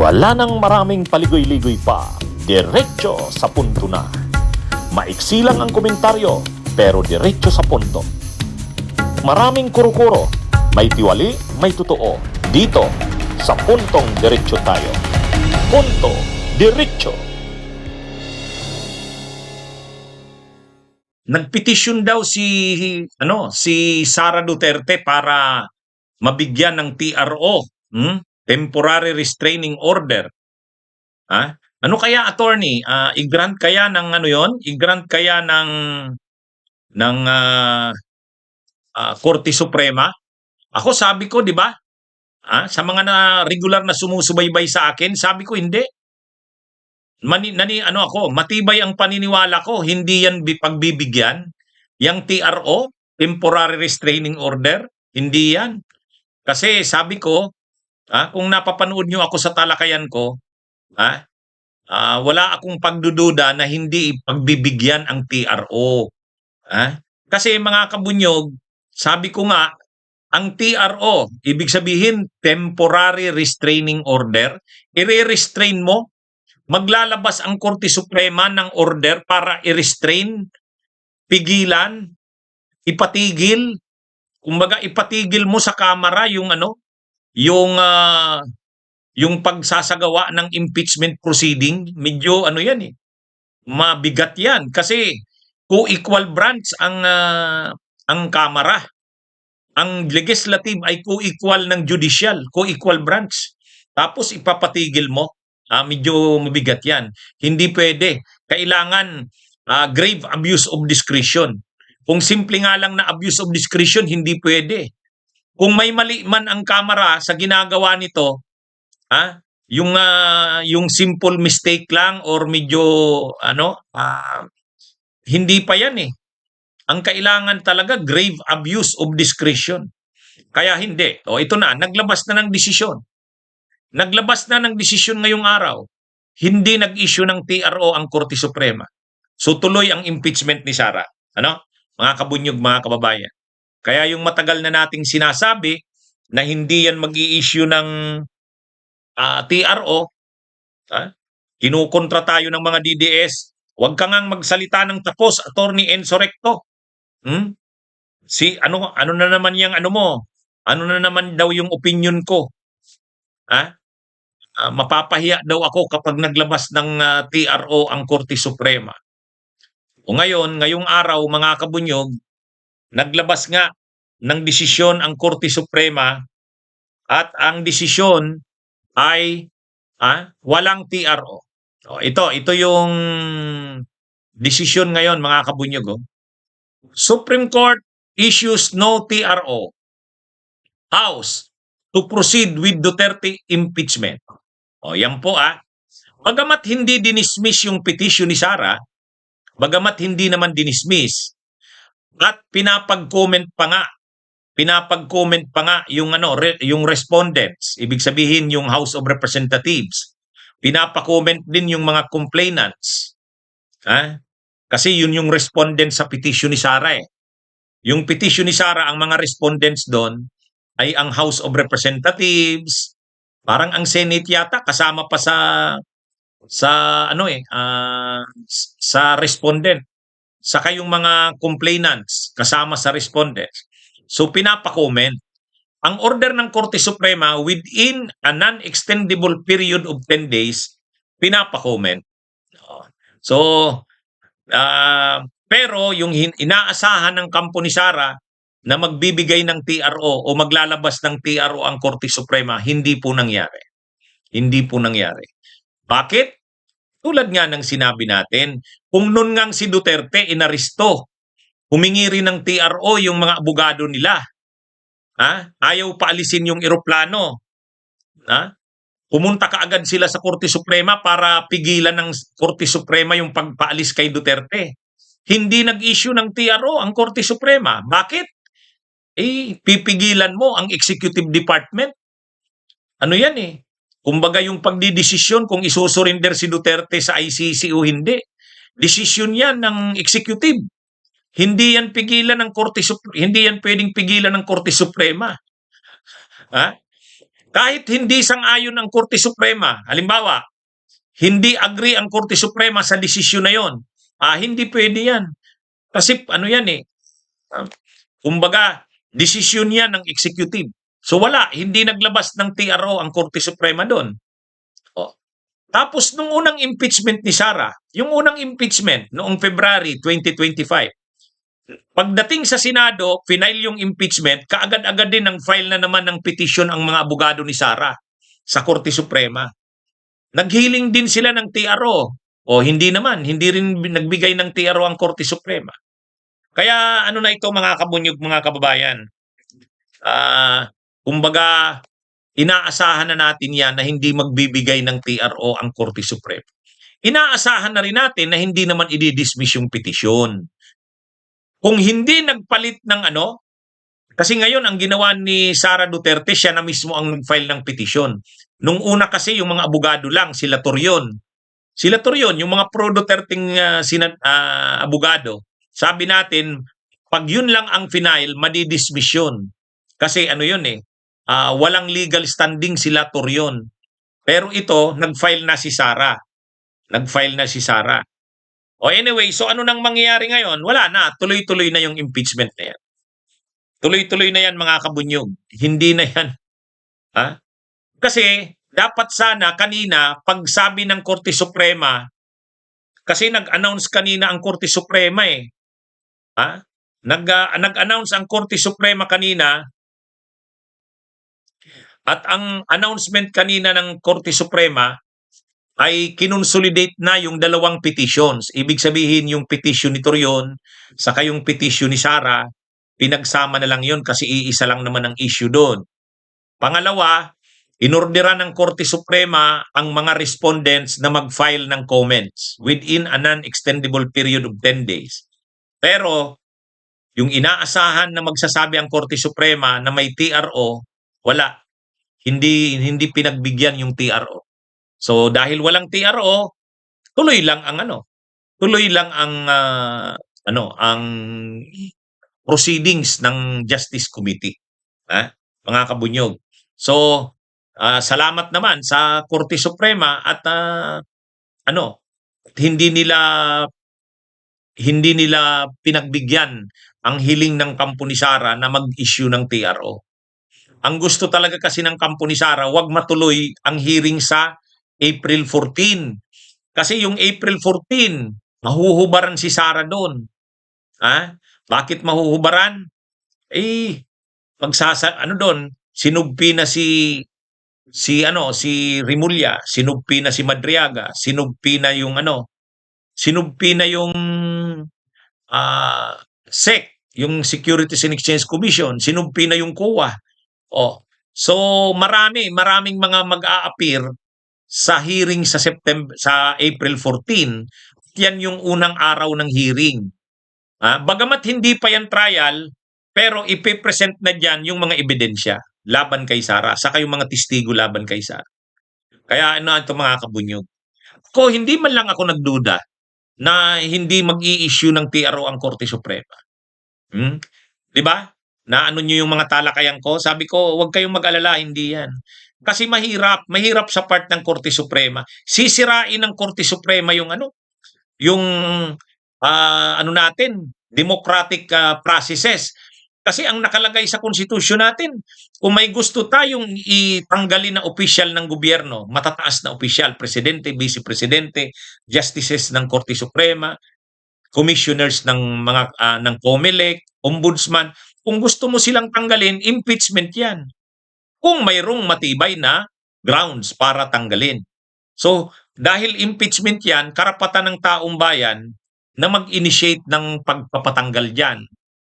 Wala nang maraming paligoy-ligoy pa, diretso sa punto na. Maiksi lang ang komentaryo, pero diretso sa punto. Maraming kuro-kuro, may tiwali, may totoo. Dito, sa puntong diretso tayo. Punto, diretso. Nagpetisyon daw si Sara Duterte para mabigyan ng TRO, temporary restraining order. Ano kaya, attorney? I-grant kaya ng ano 'yon? I-grant kaya ng Korte Suprema? Ako sabi ko, 'di ba? Sa mga regular na sumusubaybay sa akin, sabi ko hindi. Matibay ang paniniwala ko, hindi yan pagbibigyan. Yang TRO, temporary restraining order, hindi yan. Kasi sabi ko, kung napapanood nyo ako sa talakayan ko, wala akong pagdududa na hindi pagbibigyan ang TRO. Kasi mga kabunyog, sabi ko nga, ang TRO, ibig sabihin temporary restraining order, i-restrain mo. Maglalabas ang Korte Suprema ng order para i-restrain, pigilan, ipatigil. Kumbaga ipatigil mo sa Kamara yung pagsasagawa ng impeachment proceeding. Medyo mabigat yan kasi co-equal branch ang Kamara. Ang legislative ay co-equal ng judicial, co-equal branch. Tapos ipapatigil mo. Medyo mabigat yan. Hindi pwede. Kailangan grave abuse of discretion. Kung simple nga lang na abuse of discretion, hindi pwede. Kung may mali man ang Kamara sa ginagawa nito, yung simple mistake lang or medyo hindi pa yan eh. Ang kailangan talaga grave abuse of discretion. Kaya hindi. Ito na, naglabas na ng desisyon. Naglabas na ng desisyon ngayong araw, hindi nag-issue ng TRO ang Korte Suprema. So tuloy ang impeachment ni Sara. Mga kabunyog, mga kababayan. Kaya yung matagal na nating sinasabi na hindi yan mag-i-issue ng TRO, kinukontra tayo ng mga DDS, huwag ka ngang magsalita ng tapos, Attorney Enzo Recto. Ano na naman yung mo? Ano na naman daw yung opinion ko? Mapapahiya daw ako kapag naglabas ng TRO ang Korte Suprema. Ngayong araw, mga kabunyog, naglabas nga ng desisyon ang Korte Suprema at ang desisyon ay walang TRO. Ito yung desisyon ngayon, mga kabunyog. Supreme Court issues no TRO. House to proceed with Duterte impeachment. Yan po Bagamat hindi dinismiss yung petition ni Sara, bagamat hindi naman dinismiss, at pinapag-comment pa nga yung respondents, ibig sabihin yung House of Representatives. Pinapa-comment din yung mga complainants. Kasi yun yung respondent sa petition ni Sara eh. Yung petition ni Sara, ang mga respondents doon ay ang House of Representatives, parang ang Senate yata kasama pa sa respondent. Saka yung mga complainants kasama sa respondents. So pinapa-comment. Ang order ng Korte Suprema within a non-extendable period of 10 days, pinapa-comment. Pero yung inaasahan ng kampo ni Sara na magbibigay ng TRO o maglalabas ng TRO ang Korte Suprema, hindi po nangyari. Hindi po nangyari. Bakit? Tulad nga ng sinabi natin, kung nun ngang si Duterte inaresto, humingi rin ng TRO yung mga abogado nila. Ayaw paalisin yung eroplano. Pumunta kaagad sila sa Korte Suprema para pigilan ng Korte Suprema yung pagpaalis kay Duterte. Hindi nag-issue ng TRO ang Korte Suprema. Bakit? Pipigilan mo ang executive department. Yan eh. Kumbaga yung pagdidesisyon kung isusurrender si Duterte sa ICC o hindi. Desisyon yan ng executive. Hindi yan pigilan ng Korte Suprema. Hindi yan pwedeng pigilan ng Korte Suprema. Kahit hindi sang-ayon ang Korte Suprema, halimbawa, hindi agree ang Korte Suprema sa desisyon na yon, hindi pwede yan. Kasi ano yan eh, ah, kumbaga, desisyon yan ng executive. So wala, hindi naglabas ng TRO ang Korte Suprema doon. O, tapos nung unang impeachment ni Sara, yung unang impeachment noong February 2025, pagdating sa Senado, final yung impeachment, kaagad-agad din ang file na naman ng petition ang mga abogado ni Sara sa Korte Suprema. Naghiling din sila ng TRO. O hindi naman, hindi rin nagbigay ng TRO ang Korte Suprema. Kaya ano na ito mga kabunyog, mga kababayan. Kumbaga, inaasahan na natin yan na hindi magbibigay ng TRO ang Korte Suprema. Inaasahan na rin natin na hindi naman i-dismiss yung petisyon. Kung hindi nagpalit ng ano, kasi ngayon ang ginawa ni Sara Duterte, siya na mismo ang nag-file ng petisyon. Nung una kasi yung mga abogado lang, sila Torion. Sila Torion, yung mga pro-Duterteng abogado, sabi natin, pag yun lang ang final, madidismiss yun. Kasi ano yun eh, walang legal standing sila Torion. Pero ito, nag-file na si Sara. Nag-file na si Sara. O anyway, so ano nang mangyayari ngayon? Wala na, tuloy-tuloy na yung impeachment na yan. Tuloy-tuloy na yan mga kabunyog. Hindi na yan. Ha? Kasi dapat sana kanina, pag sabi ng Korte Suprema, kasi nag-announce kanina ang Korte Suprema eh. Ha? Nag-announce ang Korte Suprema kanina at ang announcement kanina ng Korte Suprema ay kinonsolidate na yung dalawang petitions. Ibig sabihin yung petition ni Torion saka yung petition ni Sara, pinagsama na lang yun kasi iisa lang naman ang issue doon. Pangalawa, inorderan ng Korte Suprema ang mga respondents na mag-file ng comments within a non-extendable period of 10 days. Pero yung inaasahan na magsasabi ang Korte Suprema na may TRO, wala. Hindi pinagbigyan yung TRO. So dahil walang TRO, tuloy lang ang ang proceedings ng Justice Committee. Mga kabunyog. So salamat naman sa Korte Suprema at hindi nila pinagbigyan ang hiling ng kampo ni Sara na mag-issue ng TRO. Ang gusto talaga kasi ng kampo ni Sara, wag matuloy ang hearing sa April 14. Kasi yung April 14, mahuhubaran si Sara doon. Bakit mahuhubaran? Doon, sinugpi na si Rimulya, sinugpi na si Madriaga, sinugpi na yung SEC, yung Securities and Exchange Commission, sinugpi na yung COA. So maraming mga mag-a-appear sa hearing sa April 14. Yan yung unang araw ng hearing. Bagamat hindi pa yan trial, pero ipipresent na diyan yung mga ebidensya laban kay Sara, saka yung mga testigo laban kay Sara. Kaya ito mga kabunyog. Hindi man lang ako nagduda na hindi mag-i-issue ng TRO ang Korte Suprema. Di ba? Na nyo yung mga talakayan ko, sabi ko, huwag kayong mag-alala, hindi yan. Kasi mahirap sa part ng Korte Suprema. Sisirain ng Korte Suprema yung natin, democratic processes. Kasi ang nakalagay sa konstitusyon natin, kung may gusto tayong itanggalin na opisyal ng gobyerno, matataas na opisyal, presidente, vice-presidente, justices ng Korte Suprema, commissioners ng ng COMELEC, ombudsman, kung gusto mo silang tanggalin, impeachment yan. Kung mayroong matibay na grounds para tanggalin. So, dahil impeachment yan, karapatan ng taong bayan na mag-initiate ng pagpapatanggal dyan.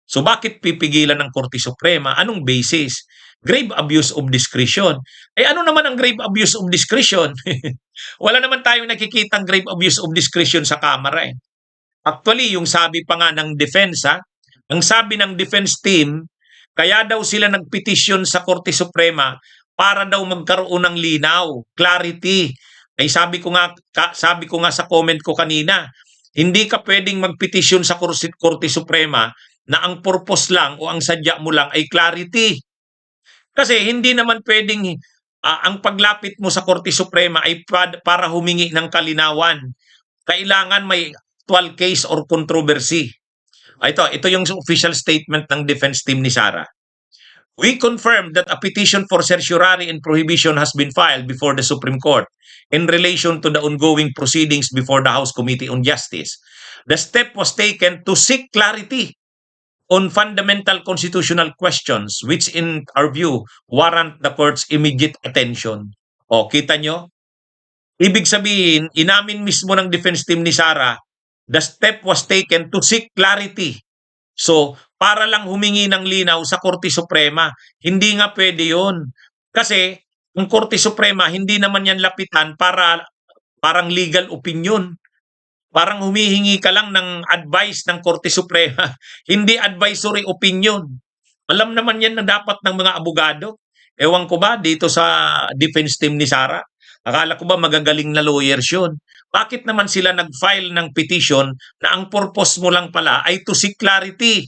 So, bakit pipigilan ng Korte Suprema? Anong basis? Grave abuse of discretion. Ano naman ang grave abuse of discretion? Wala naman tayong nakikitang grave abuse of discretion sa Kamara eh. Actually, yung sabi pa nga ng defense, ang sabi ng defense team, kaya daw sila nagpetisyon sa Korte Suprema para daw magkaroon ng linaw, clarity. Sabi ko nga sa comment ko kanina, hindi ka pwedeng magpetisyon sa Korte Suprema na ang purpose lang o ang sadya mo lang ay clarity. Kasi hindi naman pwedeng ang paglapit mo sa Korte Suprema ay para humingi ng kalinawan. Kailangan may actual case or controversy. Ito yung official statement ng defense team ni Sara. We confirm that a petition for certiorari and prohibition has been filed before the Supreme Court in relation to the ongoing proceedings before the House Committee on Justice. The step was taken to seek clarity on fundamental constitutional questions which in our view warrant the court's immediate attention. O, kita nyo? Ibig sabihin, inamin mismo ng defense team ni Sara, the step was taken to seek clarity. So, para lang humingi ng linaw sa Korte Suprema, hindi nga pwede yun. Kasi, ang Korte Suprema, hindi naman yan lapitan parang legal opinion. Parang humihingi ka lang ng advice ng Korte Suprema, hindi advisory opinion. Alam naman yan na dapat ng mga abogado. Ewan ko ba dito sa defense team ni Sara? Akala ko ba magagaling na lawyers yun? Bakit naman sila nag-file ng petition na ang purpose mo lang pala ay to seek clarity?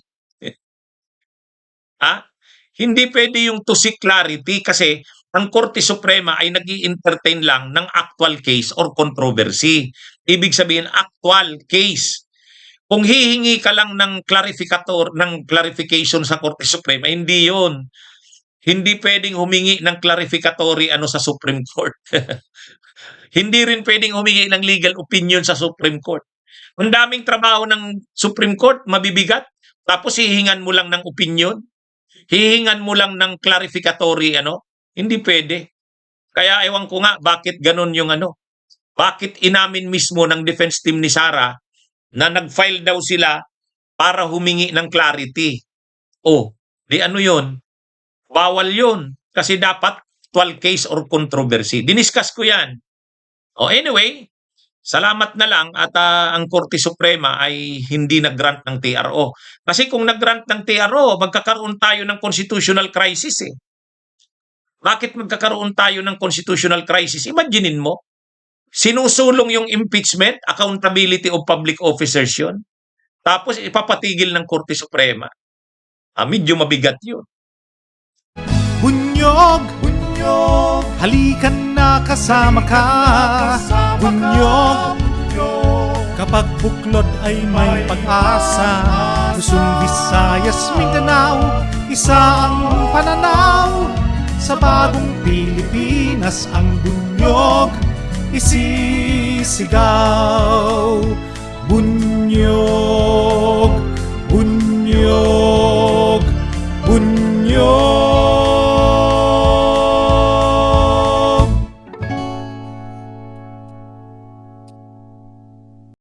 Hindi pwede yung to seek clarity kasi ang Korte Suprema ay nag-i-entertain lang ng actual case or controversy. Ibig sabihin, actual case. Kung hihingi ka lang ng clarification sa Korte Suprema, hindi yun. Hindi pwedeng humingi ng clarificatory sa Supreme Court. Hindi rin pwedeng humingi ng legal opinion sa Supreme Court. Ang daming trabaho ng Supreme Court, mabibigat. Tapos hihingan mo lang ng opinion. Hihingan mo lang ng clarificatory Hindi pwede. Kaya ewan ko nga bakit ganun yung Bakit inamin mismo ng defense team ni Sara na nag-file daw sila para humingi ng clarity. Di yun? Bawal yun. Kasi dapat actual case or controversy. Diniscuss ko yan. Anyway, salamat na lang at ang Korte Suprema ay hindi nag-grant ng TRO. Kasi kung nag-grant ng TRO, magkakaroon tayo ng constitutional crisis eh. Bakit magkakaroon tayo ng constitutional crisis? Imaginein mo, sinusulong yung impeachment, accountability of public officers yun. Tapos ipapatigil ng Korte Suprema. Medyo mabigat yun. Bunyog, bunyog, halikan na kasama ka. Bunyog, kapag buklod ay may pag-asa. Luzon, Visayas, Mindanao, isa ang pananaw. Sa bagong Pilipinas ang bunyog isisigaw.